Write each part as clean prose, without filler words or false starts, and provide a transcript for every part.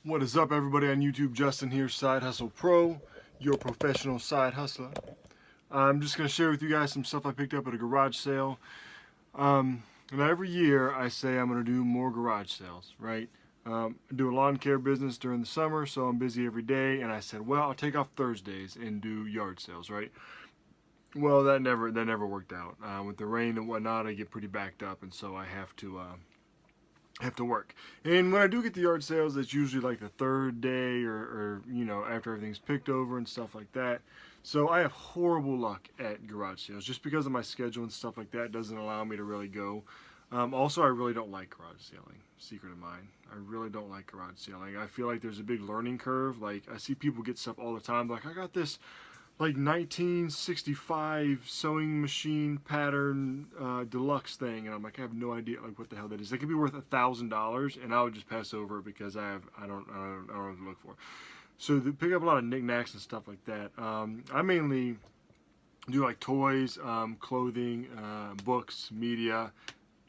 What is up, everybody on YouTube? Justin here, Side Hustle Pro, your professional side hustler. I'm just going to share with you guys some stuff I picked up at a garage sale. And every year I say I'm going to do more garage sales, right? I do a lawn care business during the summer, so I'm busy every day. And I said, well, I'll take off Thursdays and do yard sales, right? Well, that never worked out. With the rain and whatnot, I get pretty backed up, and so I have to work. And when I do get the yard sales, it's usually like the third day or you know, after everything's picked over and stuff like that. So I have horrible luck at garage sales just because of my schedule and stuff like that. Doesn't allow me to really go. Also, I really don't like garage selling. Secret of mine. I really don't like garage selling. I feel like there's a big learning curve. Like, I see people get stuff all the time. Like, I got this like 1965 sewing machine pattern deluxe thing, and I'm like, I have no idea like what the hell that is. It could be worth $1,000, and I would just pass over it because I don't know what to look for. So they pick up a lot of knickknacks and stuff like that. I mainly do like toys, clothing, books, media,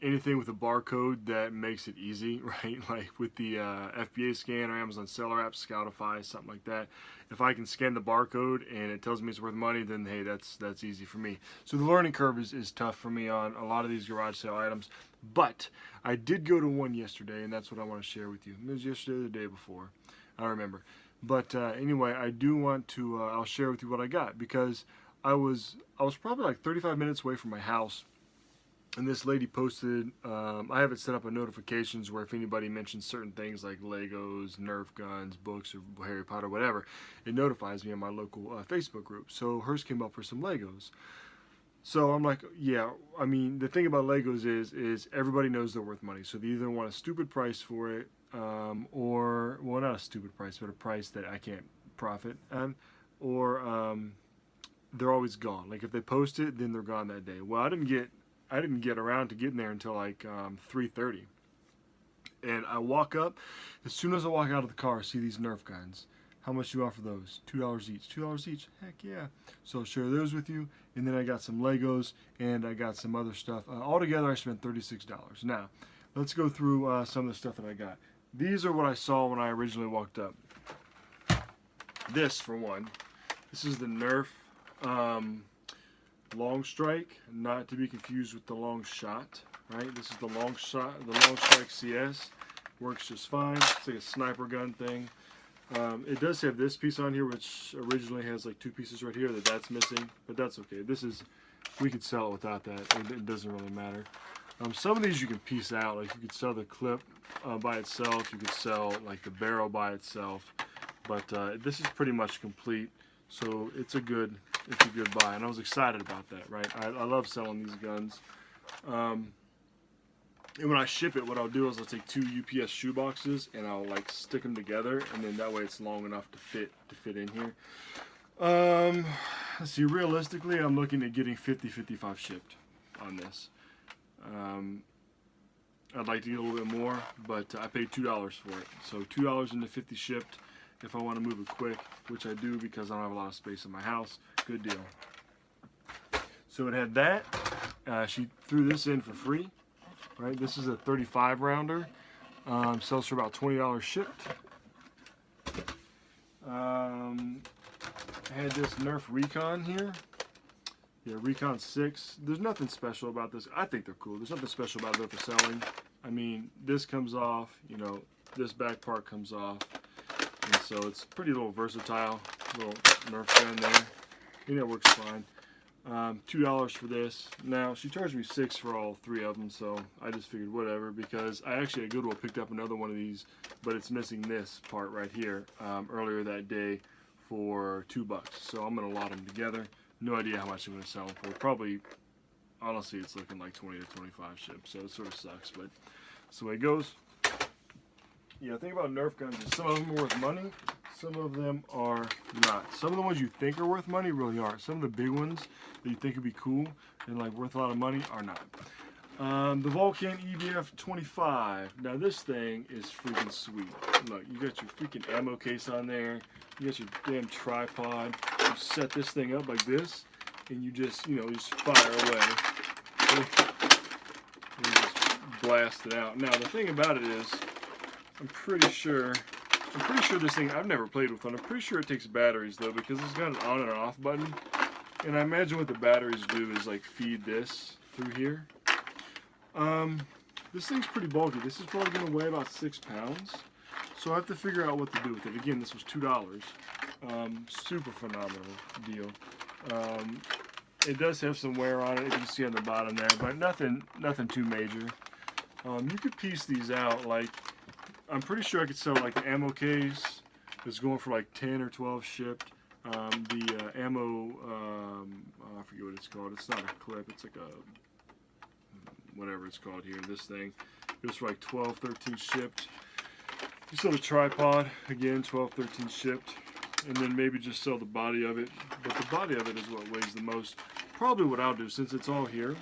anything with a barcode that makes it easy, right? Like with the FBA scan or Amazon seller app, Scoutify, something like that. If I can scan the barcode and it tells me it's worth money, then hey, that's easy for me. So the learning curve is tough for me on a lot of these garage sale items. But I did go to one yesterday, and that's what I want to share with you. It was yesterday or the day before. I don't remember. But anyway, I do want to, I'll share with you what I got, because I was probably like 35 minutes away from my house. And this lady posted, I have it set up on notifications where if anybody mentions certain things like Legos, Nerf Guns, books, or Harry Potter, whatever, it notifies me on my local Facebook group. So hers came up for some Legos. So I'm like, yeah, I mean, the thing about Legos is everybody knows they're worth money. So they either want a stupid price for it, or, well, not a stupid price, but a price that I can't profit on, or they're always gone. Like if they post it, then they're gone that day. Well, I didn't get around to getting there until like 3:30. And I walk up. As soon as I walk out of the car, I see these Nerf Guns. How much do you offer those? $2 each. $2 each? Heck yeah. So I'll share those with you. And then I got some Legos and I got some other stuff. Altogether, I spent $36. Now, let's go through some of the stuff that I got. These are what I saw when I originally walked up. This, for one. This is the Nerf Long Strike, not to be confused with the Long Shot, right? This is the Long Shot, the Long Strike CS. Works just fine. It's like a sniper gun thing. It does have this piece on here, which originally has like two pieces right here that's missing, but that's okay. This is, we could sell it without that. It doesn't really matter. Some of these you can piece out. Like you could sell the clip by itself. You could sell like the barrel by itself. But this is pretty much complete. So it's a good buy, and I was excited about that, right? I love selling these guns. And when I ship it, what I'll do is I'll take two UPS shoe boxes and I'll like stick them together, and then that way it's long enough to fit in here. Let's see, realistically, I'm looking at getting 50-55 shipped on this. I'd like to get a little bit more, but I paid $2 for it. So $2 into 50 shipped. If I want to move it quick, which I do because I don't have a lot of space in my house, good deal. So it had that. She threw this in for free, right? This is a 35 rounder. Sells for about $20 shipped. I had this Nerf Recon here. Yeah, Recon 6. There's nothing special about this. I think they're cool. There's nothing special about them for selling. I mean, this comes off, you know, this back part comes off. And so it's pretty little versatile, little Nerf gun there. I think that works fine. $2 for this. Now, she charged me $6 for all three of them, so I just figured whatever, because I actually at Goodwill picked up another one of these, but it's missing this part right here earlier that day for $2. So I'm going to lot them together. No idea how much I'm going to sell them for. Probably, honestly, it's looking like 20 or 25 shipped, so it sort of sucks, but that's the way it goes. Yeah, the thing about Nerf guns is some of them are worth money, some of them are not. Some of the ones you think are worth money really aren't. Some of the big ones that you think would be cool and like worth a lot of money are not. The Vulcan EVF 25. Now this thing is freaking sweet. Look, you got your freaking ammo case on there. You got your damn tripod. You set this thing up like this, and you just, you know, just fire away. And you just blast it out. Now the thing about it is, I'm pretty sure I'm pretty sure this thing, I've never played with one. I'm pretty sure it takes batteries though, because it's got an on and off button. And I imagine what the batteries do is like feed this through here. This thing's pretty bulky. This is probably going to weigh about 6 pounds. So I have to figure out what to do with it. Again, this was $2. Super phenomenal deal. It does have some wear on it, if you can see on the bottom there, but nothing too major. You could piece these out. Like, I'm pretty sure I could sell like the ammo case that's going for like 10 or 12 shipped. The ammo, I forget what it's called. It's not a clip. It's like a, whatever it's called here. This thing goes for like 12, 13 shipped. You sell the tripod, again, 12, 13 shipped. And then maybe just sell the body of it. But the body of it is what weighs the most. Probably what I'll do, since it's all here.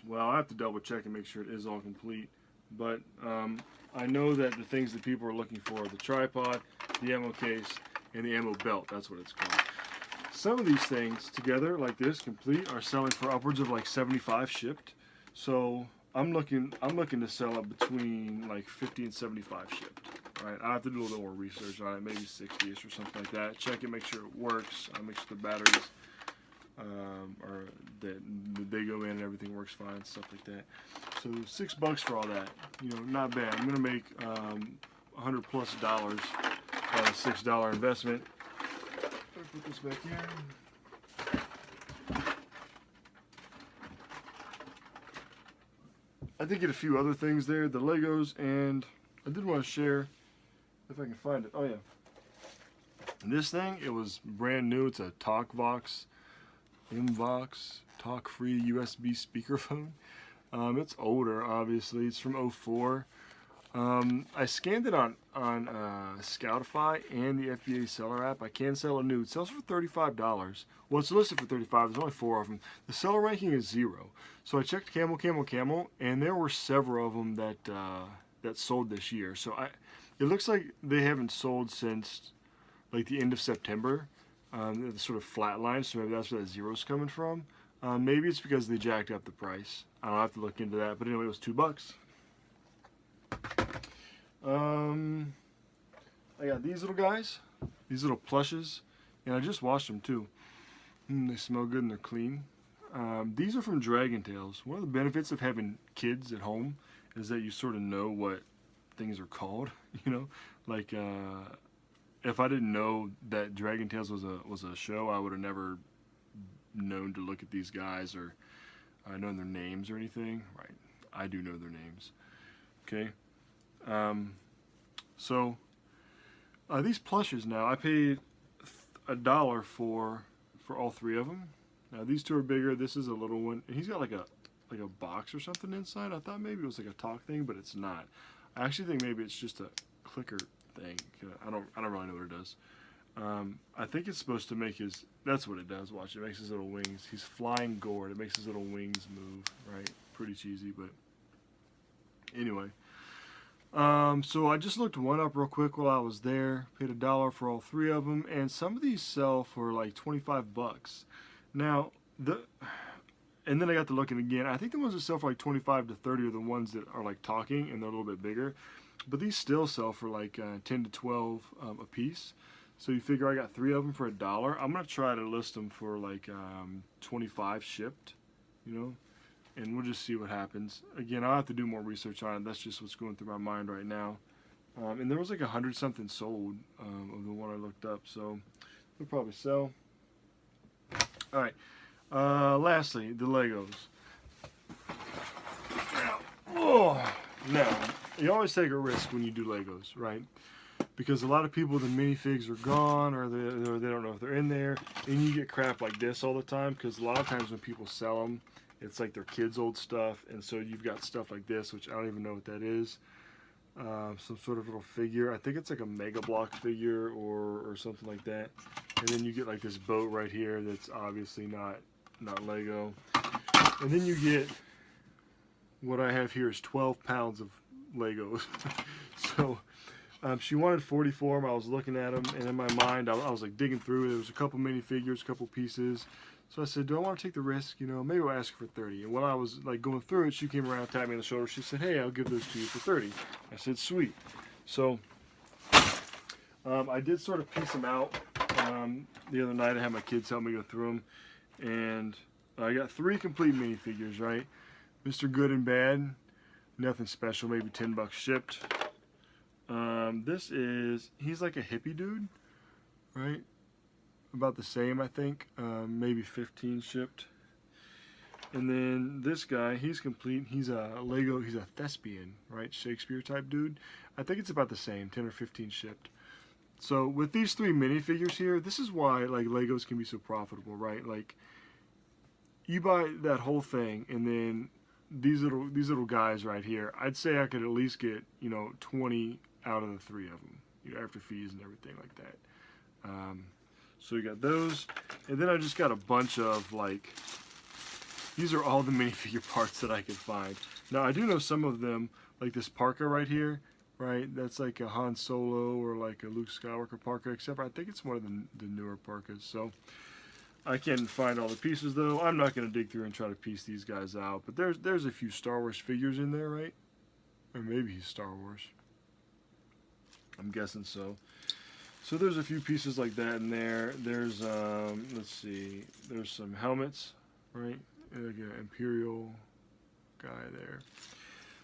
Well, I have to double check and make sure it is all complete. But I know that the things that people are looking for are the tripod, the ammo case, and the ammo belt. That's what it's called. Some of these things together, like this, complete, are selling for upwards of like 75 shipped. So I'm looking to sell it between like 50 and 75 shipped. Right, I have to do a little more research on it, maybe 60ish or something like that. Check it, make sure it works. Make sure the batteries are that they go in and everything works fine, stuff like that. So $6 for all that, you know, not bad. I'm gonna make $100+ on a $6 investment. Put this back here. I did get a few other things there, the Legos, and I did want to share, if I can find it. Oh yeah. This thing, it was brand new. It's a TalkVox, talk-free USB speakerphone. It's older, obviously. It's from '04. I scanned it on Scoutify and the FBA seller app. I can sell it new. It sells for $35. Well, it's listed for $35. There's only 4 of them. The seller ranking is 0. So I checked Camel, and there were several of them that sold this year. So it looks like they haven't sold since like the end of September. It's sort of flatlined, so maybe that's where that 0's coming from. Maybe it's because they jacked up the price. I'll have to look into that. But anyway, it was $2. I got these little guys, these little plushes, and I just washed them too. They smell good and they're clean. These are from Dragon Tales. One of the benefits of having kids at home is that you sort of know what things are called. You know, like if I didn't know that Dragon Tales was a show, I would have never known to look at these guys or known their names or anything. Right? I do know their names. Okay. So these plushes now, I paid $1 for all 3 of them. Now these 2 are bigger. This is a little one, and he's got like a box or something inside. I thought maybe it was like a talk thing, but it's not. I actually think maybe it's just a clicker thing. I don't really know what it does. I think it's supposed to make his. That's what it does. Watch, it makes his little wings. He's flying gourd. It makes his little wings move. Right, pretty cheesy, but anyway. So I just looked one up real quick while I was there. Paid $1 for all 3 of them, and some of these sell for like $25. Now and then I got to looking again. I think the ones that sell for like 25 to 30 are the ones that are like talking and they're a little bit bigger, but these still sell for like 10 to 12 a piece. So you figure I got 3 of them for $1. I'm gonna try to list them for like 25 shipped, you know. And we'll just see what happens. Again, I'll have to do more research on it. That's just what's going through my mind right now. And there was like 100-something sold of the one I looked up, so they'll probably sell. All right. Lastly, the Legos. Now, you always take a risk when you do Legos, right? Because a lot of people, the minifigs are gone, or they don't know if they're in there, and you get crap like this all the time. Because a lot of times when people sell them, it's like their kids' old stuff, and so you've got stuff like this, which I don't even know what that is. Some sort of little figure. I think it's like a Mega Block figure or something like that. And then you get like this boat right here that's obviously not Lego. And then you get what I have here is 12 pounds of Legos. So she wanted 44 of them. I was looking at them, and in my mind, I was like digging through. There was a couple minifigures, a couple pieces. So I said, do I want to take the risk? You know, maybe I'll ask her for 30. And when I was like going through it, she came around, tapped me on the shoulder. She said, hey, I'll give those to you for 30. I said, sweet. So I did sort of piece them out the other night. I had my kids help me go through them, and I got 3 complete minifigures, right? Mr. Good and Bad, nothing special, maybe 10 bucks shipped. He's like a hippie dude, right? About the same, I think, maybe 15 shipped. And then this guy, he's complete. He's a thespian, right? Shakespeare type dude. I think it's about the same, 10 or 15 shipped. So with these 3 minifigures here, this is why like Legos can be so profitable, right? Like you buy that whole thing, and then these little guys right here, I'd say I could at least get 20 out of the 3 of them, after fees and everything like that. So you got those, and then I just got a bunch of like. These are all the minifigure parts that I could find. Now I do know some of them, like this parka right here, right? That's like a Han Solo or like a Luke Skywalker parka, except I think it's one of the newer parkas. So I can't find all the pieces though. I'm not going to dig through and try to piece these guys out. But there's a few Star Wars figures in there, right? Or maybe he's Star Wars. I'm guessing so. So there's a few pieces like that in there. There's let's see. There's some helmets, right? Like an Imperial guy there.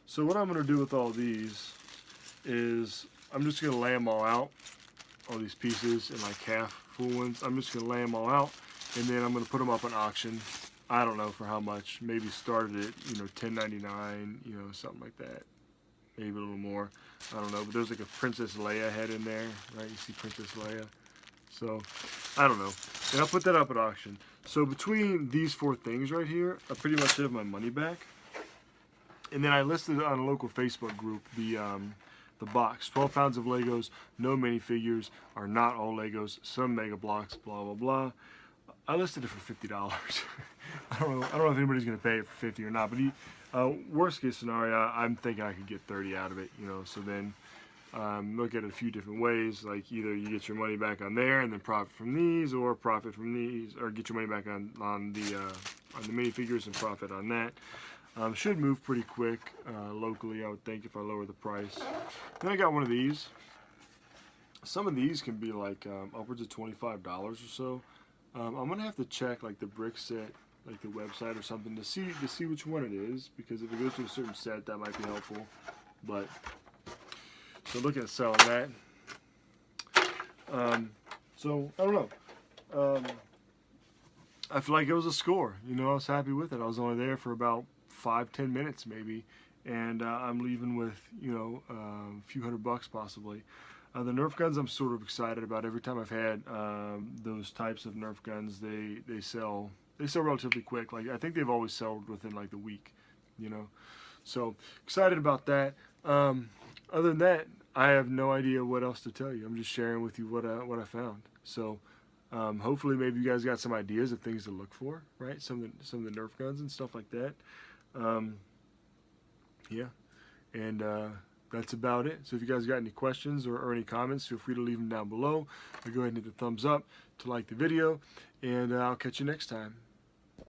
So what I'm going to do with all these is I'm just going to lay them all out, all these pieces in like half full ones. I'm just going to lay them all out, and then I'm going to put them up on auction. I don't know for how much. Maybe started at $10.99, something like that. Maybe a little more. I don't know. But there's like a Princess Leia head in there, right? You see Princess Leia. So I don't know. And I'll put that up at auction. So between these 4 things right here, I pretty much have my money back. And then I listed on a local Facebook group the box. 12 pounds of Legos, no minifigures, are not all Legos, some Mega Blocks, blah, blah, blah. I listed it for $50. I don't know if anybody's going to pay it for 50 or not, but worst case scenario, I'm thinking I could get 30 out of it, so then look at it a few different ways, like either you get your money back on there and then profit from these, or profit from these, or get your money back on the minifigures and profit on that. Should move pretty quick locally, I would think, if I lower the price. Then I got one of these. Some of these can be like upwards of $25 or so. I'm gonna have to check like the brick set, like the website or something, to see which one it is, because if it goes to a certain set, that might be helpful. But so looking at selling that. So I don't know. I feel like it was a score. I was happy with it. I was only there for about 5-10 minutes maybe, and I'm leaving with a few $100 possibly. The Nerf guns I'm sort of excited about. Every time I've had those types of Nerf guns, they sell relatively quick. Like I think they've always sold within like the week, So excited about that. Other than that, I have no idea what else to tell you. I'm just sharing with you what I found. So hopefully maybe you guys got some ideas of things to look for, right? Some of the Nerf guns and stuff like that. Yeah, and that's about it. So if you guys got any questions or any comments, feel free to leave them down below. Or go ahead and hit the thumbs up to like the video, and I'll catch you next time.